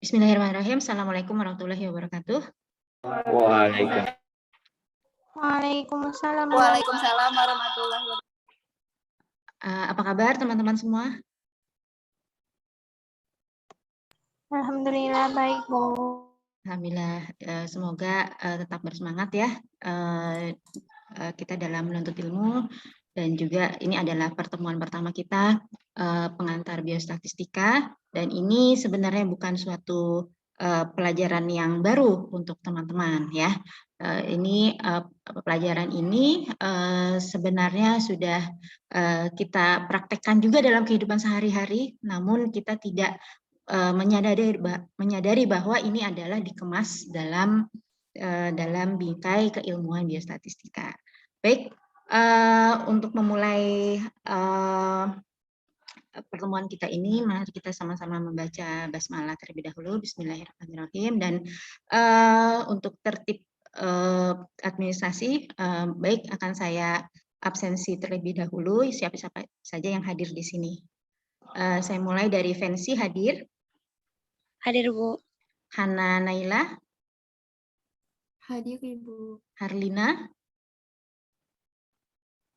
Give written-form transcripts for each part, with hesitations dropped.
Bismillahirrahmanirrahim. Assalamualaikum warahmatullahi wabarakatuh. Waalaikumsalam. Waalaikumsalam warahmatullahi wabarakatuh. Apa kabar teman-teman semua? Alhamdulillah baik, Bu. Alhamdulillah, semoga tetap bersemangat ya. Kita dalam menuntut ilmu dan juga ini adalah pertemuan pertama kita pengantar biostatistika, dan ini sebenarnya bukan suatu pelajaran yang baru untuk teman-teman ya. Ini pelajaran ini sebenarnya sudah kita praktekkan juga dalam kehidupan sehari-hari, namun kita tidak menyadari bahwa ini adalah dikemas dalam bingkai keilmuan biostatistika. Baik, untuk memulai pertemuan kita ini, mari kita sama-sama membaca basmalah terlebih dahulu. Bismillahirrahmanirrahim. Dan untuk tertib administrasi, baik, akan saya absensi terlebih dahulu. Siapa-siapa saja yang hadir di sini. Saya mulai dari Fancy hadir. Hadir, Bu. Hana Naila. Hadir, Ibu. Harlina.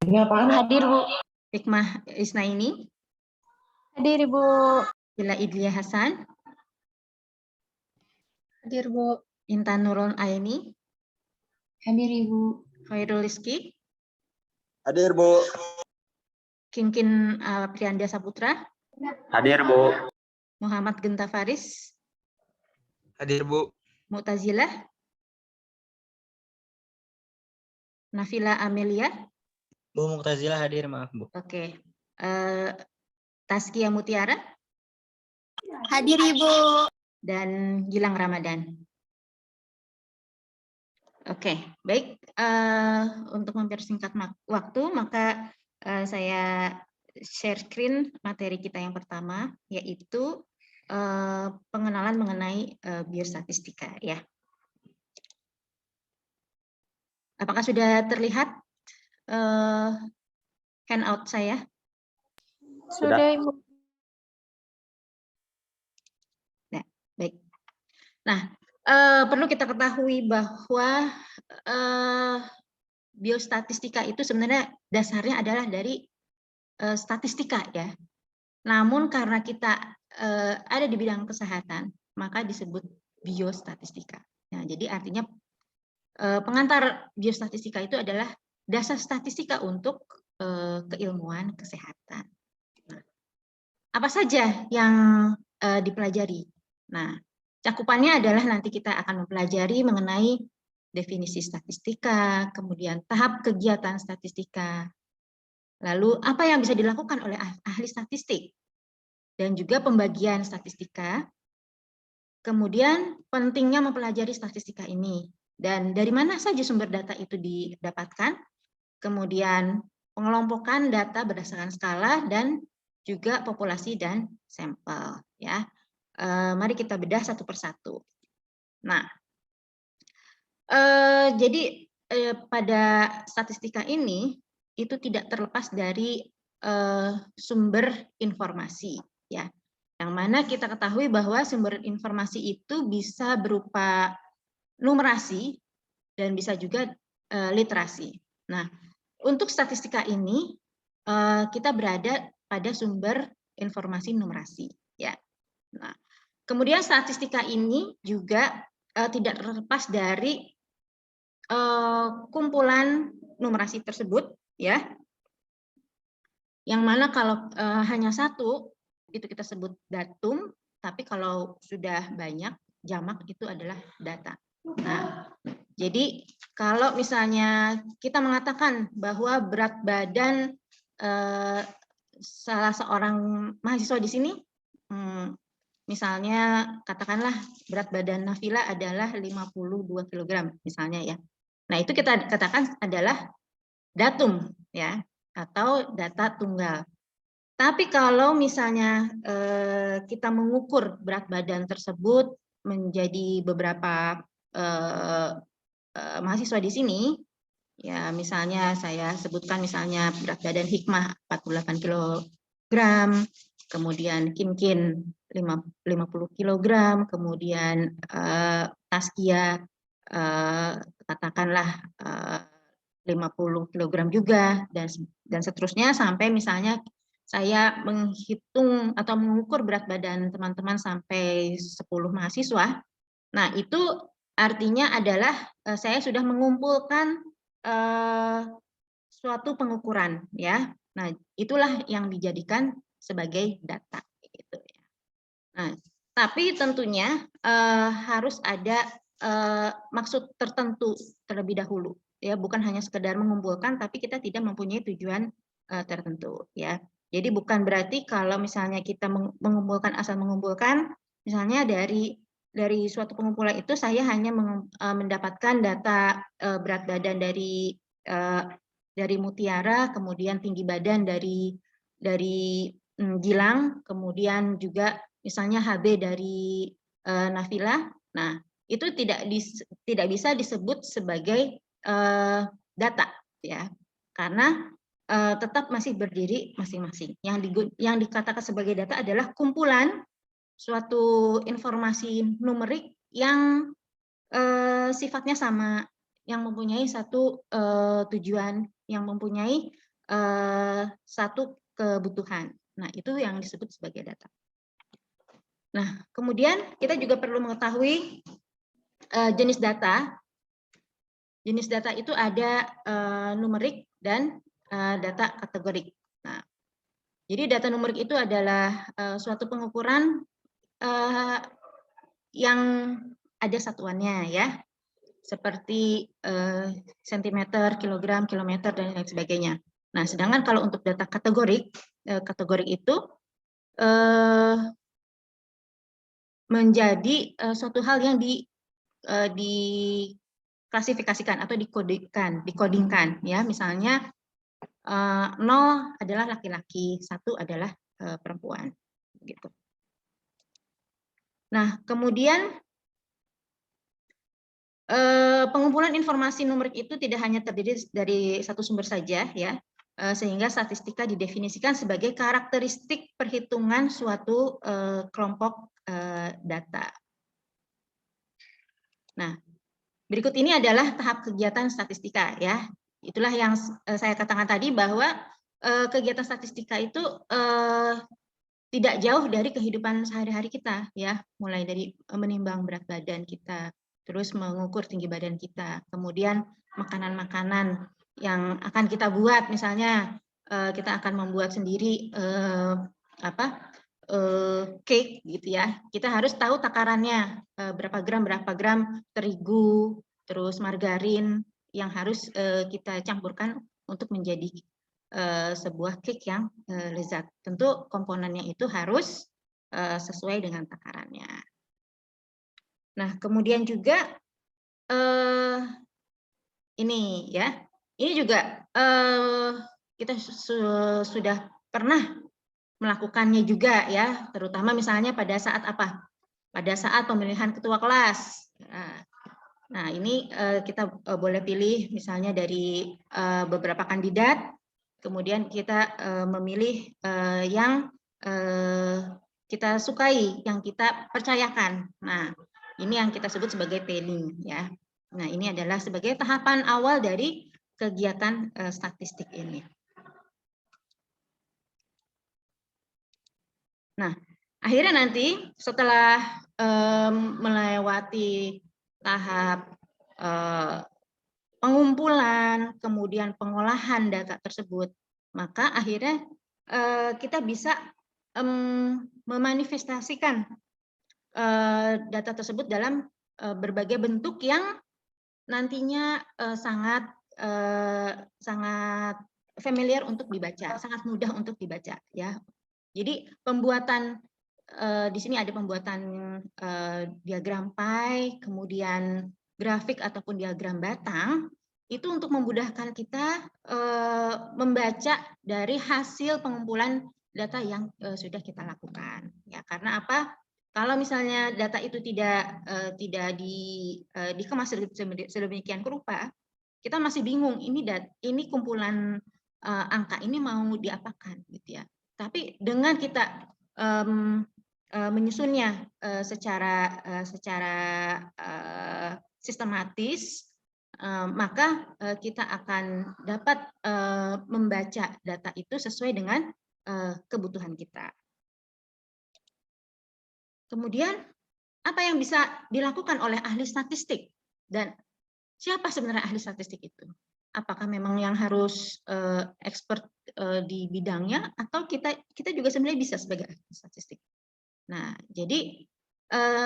Hadir, Bu. Hikmah Isnaini. Hadir, Bu. Bila Idlia Hasan. Hadir, Bu. Intan Nurul Aini. Hadir, Ibu. Khairul Rizki. Hadir, Bu. Kinkin Prianda Saputra. Hadir, Bu. Muhammad Genta Faris. Hadir, Bu. Mu'tazilah. Nafila Amelia. Bu Mu'tazilah hadir, maaf, Bu. Oke. Taskia Mutiara. Hadir, Ibu. Dan Gilang Ramadan. Oke, baik. Untuk mempersingkat waktu, maka saya share screen materi kita yang pertama, yaitu pengenalan mengenai biostatistika. Ya. Apakah sudah terlihat handout saya? Sudah, Ibu. Nah, baik. Nah, perlu kita ketahui bahwa biostatistika itu sebenarnya dasarnya adalah dari statistika ya. Namun karena kita ada di bidang kesehatan, maka disebut biostatistika. Nah, jadi artinya pengantar biostatistika itu adalah dasar statistika untuk keilmuan kesehatan. Nah, apa saja yang dipelajari? Nah, cakupannya adalah nanti kita akan mempelajari mengenai definisi statistika, kemudian tahap kegiatan statistika, lalu apa yang bisa dilakukan oleh ahli statistik, dan juga pembagian statistika, kemudian pentingnya mempelajari statistika ini, dan dari mana saja sumber data itu didapatkan, kemudian pengelompokan data berdasarkan skala, dan juga populasi dan sampel. Ya. Mari kita bedah satu persatu. Nah, jadi pada statistika ini itu tidak terlepas dari sumber informasi, ya. Yang mana kita ketahui bahwa sumber informasi itu bisa berupa numerasi dan bisa juga literasi. Nah, untuk statistika ini kita berada pada sumber informasi numerasi, ya. Nah, kemudian statistika ini juga tidak terlepas dari kumpulan numerasi tersebut, ya. Yang mana kalau hanya satu itu kita sebut datum, tapi kalau sudah banyak jamak itu adalah data. Nah, jadi kalau misalnya kita mengatakan bahwa berat badan salah seorang mahasiswa di sini, misalnya katakanlah berat badan Nafila adalah 52 kg misalnya ya. Nah, itu kita katakan adalah datum ya, atau data tunggal. Tapi kalau misalnya kita mengukur berat badan tersebut menjadi beberapa mahasiswa di sini, ya misalnya saya sebutkan misalnya berat badan Hikmah 48 kg, kemudian Kinkin 50 kg, kemudian Taskia katakanlah 50 kg juga, dan seterusnya sampai misalnya saya menghitung atau mengukur berat badan teman-teman sampai 10 mahasiswa. Nah, itu artinya adalah saya sudah mengumpulkan suatu pengukuran, ya. Nah, itulah yang dijadikan sebagai data, gitu ya. Nah, tapi tentunya harus ada maksud tertentu terlebih dahulu, ya, bukan hanya sekedar mengumpulkan, tapi kita tidak mempunyai tujuan tertentu, ya. Jadi bukan berarti kalau misalnya kita mengumpulkan asal mengumpulkan, misalnya dari suatu pengumpulan itu saya hanya mendapatkan data berat badan dari Mutiara, kemudian tinggi badan dari Gilang, kemudian juga misalnya HB dari Nafila. Nah, itu tidak bisa disebut sebagai data, ya, karena tetap masih berdiri masing-masing. Yang dikatakan sebagai data adalah kumpulan suatu informasi numerik yang sifatnya sama, yang mempunyai satu tujuan, yang mempunyai satu kebutuhan. Nah, itu yang disebut sebagai data. Nah, kemudian kita juga perlu mengetahui jenis data. Jenis data itu ada numerik dan data kategorik. Nah, jadi data numerik itu adalah suatu pengukuran yang ada satuannya, ya, seperti sentimeter, kilogram, kilometer, dan lain sebagainya. Nah, sedangkan kalau untuk data kategorik, itu menjadi suatu hal yang diklasifikasikan atau dikodingkan, ya, misalnya 0 adalah laki-laki, 1 adalah perempuan, gitu. Nah, kemudian pengumpulan informasi numerik itu tidak hanya terdiri dari satu sumber saja, ya, sehingga statistika didefinisikan sebagai karakteristik perhitungan suatu kelompok data. Nah, berikut ini adalah tahap kegiatan statistika, ya. Itulah yang saya katakan tadi bahwa kegiatan statistika itu tidak jauh dari kehidupan sehari-hari kita, ya, mulai dari menimbang berat badan kita, terus mengukur tinggi badan kita, kemudian makanan-makanan yang akan kita buat, misalnya kita akan membuat sendiri cake, gitu ya. Kita harus tahu takarannya berapa gram terigu, terus margarin yang harus kita campurkan untuk menjadi sebuah cake yang lezat. Tentu komponennya itu harus sesuai dengan takarannya. Nah, kemudian juga ini, ya, ini juga kita sudah pernah melakukannya juga, ya, terutama misalnya pada saat apa? Pada saat pemilihan ketua kelas. Nah, ini kita boleh pilih misalnya dari beberapa kandidat, kemudian kita memilih yang kita sukai, yang kita percayakan. Nah, ini yang kita sebut sebagai planning, ya. Nah, ini adalah sebagai tahapan awal dari kegiatan statistik ini. Nah, akhirnya nanti setelah melewati tahap pengumpulan, kemudian pengolahan data tersebut, maka akhirnya kita bisa memanifestasikan data tersebut dalam berbagai bentuk yang nantinya sangat familiar untuk dibaca, sangat mudah untuk dibaca, ya. Jadi pembuatan di sini ada pembuatan diagram pie, kemudian grafik ataupun diagram batang, itu untuk memudahkan kita membaca dari hasil pengumpulan data yang sudah kita lakukan. Ya, karena apa? Kalau misalnya data itu tidak dikemas sedemikian rupa, kita masih bingung ini kumpulan angka ini mau diapakan, gitu ya. Tapi dengan kita menyusunnya secara sistematis, maka kita akan dapat membaca data itu sesuai dengan kebutuhan kita. Kemudian, apa yang bisa dilakukan oleh ahli statistik? Dan siapa sebenarnya ahli statistik itu? Apakah memang yang harus expert di bidangnya, atau kita juga sebenarnya bisa sebagai ahli statistik? Nah, jadi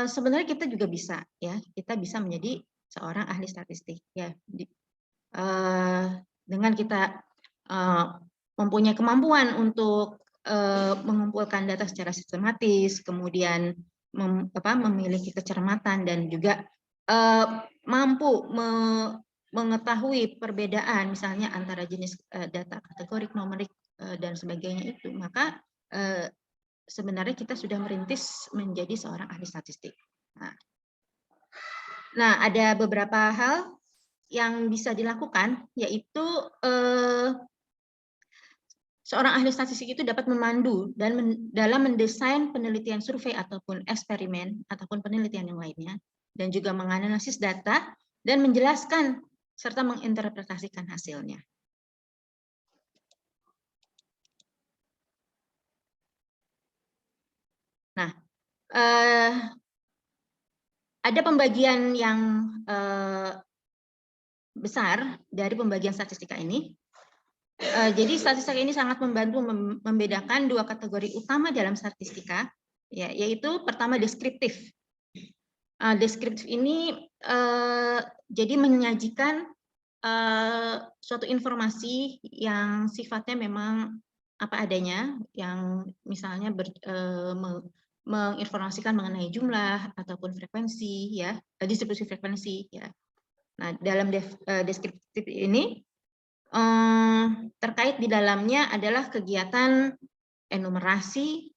sebenarnya kita juga bisa, ya, kita bisa menjadi seorang ahli statistik, ya, dengan kita mempunyai kemampuan untuk mengumpulkan data secara sistematis, kemudian memiliki kecermatan dan juga mampu mengetahui perbedaan misalnya antara jenis data kategorik, numerik dan sebagainya itu, maka sebenarnya kita sudah merintis menjadi seorang ahli statistik. Nah, ada beberapa hal yang bisa dilakukan, yaitu seorang ahli statistik itu dapat memandu dalam mendesain penelitian survei ataupun eksperimen ataupun penelitian yang lainnya, dan juga menganalisis data dan menjelaskan serta menginterpretasikan hasilnya. Nah, ada pembagian yang besar dari pembagian statistika ini. Jadi statistika ini sangat membantu membedakan dua kategori utama dalam statistika, ya, yaitu pertama deskriptif. Deskriptif ini jadi menyajikan suatu informasi yang sifatnya memang apa adanya, yang misalnya menginformasikan mengenai jumlah ataupun frekuensi, ya, distribusi frekuensi, ya. Nah, dalam deskriptif ini terkait di dalamnya adalah kegiatan enumerasi,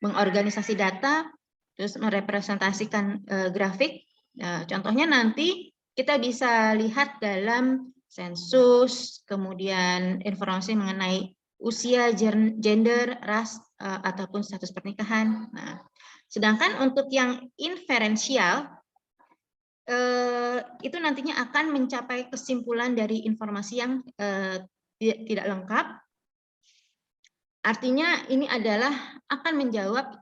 mengorganisasi data, terus merepresentasikan grafik. Contohnya nanti kita bisa lihat dalam sensus, kemudian informasi mengenai usia, gender, ras, ataupun status pernikahan. Nah, sedangkan untuk yang inferensial, itu nantinya akan mencapai kesimpulan dari informasi yang tidak lengkap. Artinya ini adalah akan menjawab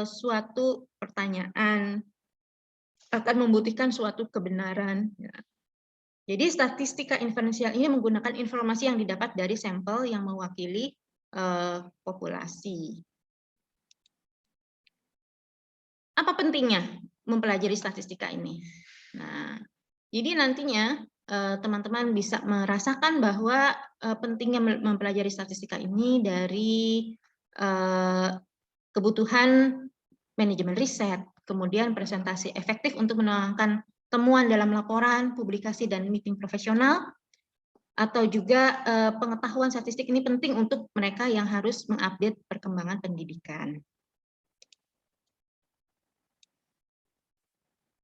suatu pertanyaan, akan membutuhkan suatu kebenaran. Jadi statistika inferensial ini menggunakan informasi yang didapat dari sampel yang mewakili populasi. Apa pentingnya mempelajari statistika ini? Nah, jadi nantinya teman-teman bisa merasakan bahwa pentingnya mempelajari statistika ini dari kebutuhan manajemen riset, kemudian presentasi efektif untuk menuangkan temuan dalam laporan, publikasi, dan meeting profesional, atau juga pengetahuan statistik ini penting untuk mereka yang harus mengupdate perkembangan pendidikan.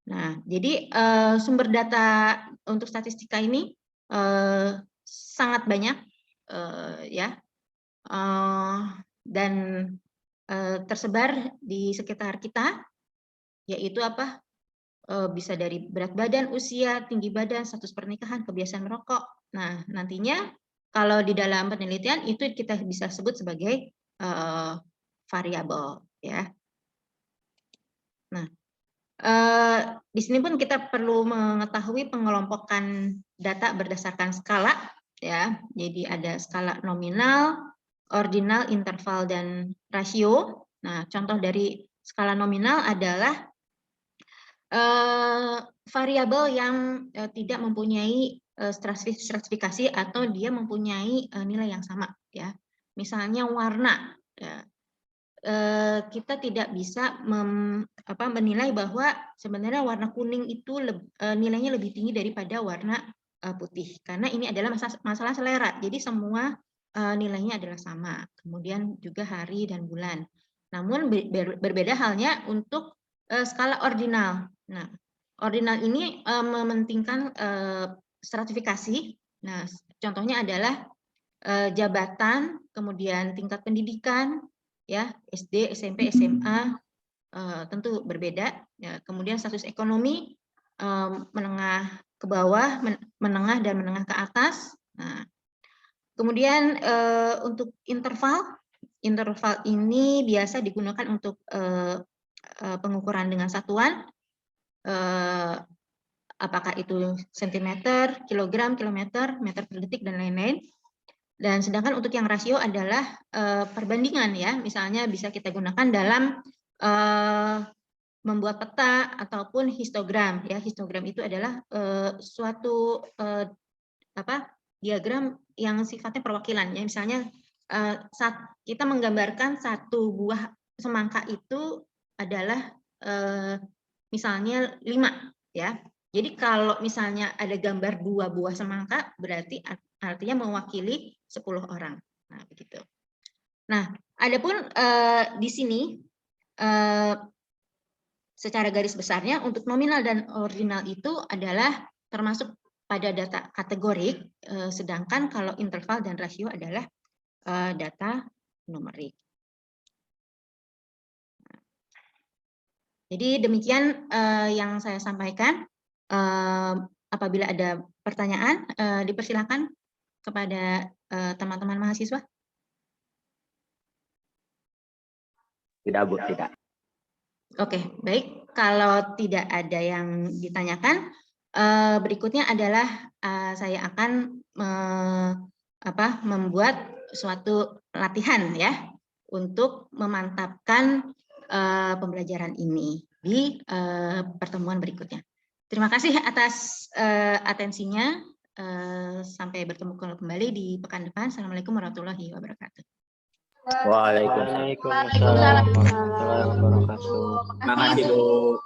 Nah, jadi sumber data untuk statistika ini sangat banyak, ya, dan tersebar di sekitar kita, yaitu apa? Bisa dari berat badan, usia, tinggi badan, status pernikahan, kebiasaan merokok. Nah, nantinya kalau di dalam penelitian itu kita bisa sebut sebagai variabel, ya. Nah, di sini pun kita perlu mengetahui pengelompokan data berdasarkan skala, ya. Jadi ada skala nominal, ordinal, interval, dan rasio. Nah, contoh dari skala nominal adalah variabel yang tidak mempunyai stratifikasi atau dia mempunyai nilai yang sama, ya. Misalnya warna, ya. Kita tidak bisa menilai bahwa sebenarnya warna kuning itu nilainya lebih tinggi daripada warna putih, karena ini adalah masalah selera. Jadi semua nilainya adalah sama. Kemudian juga hari dan bulan. Namun berbeda halnya untuk skala ordinal. Nah, ordinal ini mementingkan stratifikasi. Nah, contohnya adalah jabatan, kemudian tingkat pendidikan, ya, SD, SMP, SMA tentu berbeda. Ya, kemudian status ekonomi menengah ke bawah, menengah dan menengah ke atas. Nah, kemudian untuk interval ini biasa digunakan untuk pengukuran dengan satuan, apakah itu sentimeter, kilogram, kilometer, meter per detik, dan lain-lain. Dan sedangkan untuk yang rasio adalah perbandingan, ya, misalnya bisa kita gunakan dalam membuat peta ataupun histogram, ya. Histogram itu adalah suatu diagram yang sifatnya perwakilan, ya. Misalnya saat kita menggambarkan satu buah semangka itu adalah misalnya 5, ya. Jadi kalau misalnya ada gambar 2 buah semangka, berarti artinya mewakili 10 orang. Nah, begitu. Nah, adapun di sini secara garis besarnya untuk nominal dan ordinal itu adalah termasuk pada data kategorik, sedangkan kalau interval dan rasio adalah data numerik. Jadi demikian yang saya sampaikan. Apabila ada pertanyaan, dipersilakan kepada teman-teman mahasiswa. Tidak, Bu, tidak. Oke, baik. Kalau tidak ada yang ditanyakan, berikutnya adalah saya akan membuat suatu latihan, ya, untuk memantapkan pembelajaran ini di pertemuan berikutnya. Terima kasih atas atensinya. Sampai bertemu kembali di pekan depan. Assalamualaikum warahmatullahi wabarakatuh. Waalaikumsalam warahmatullahi wabarakatuh. Terima kasih, Bu.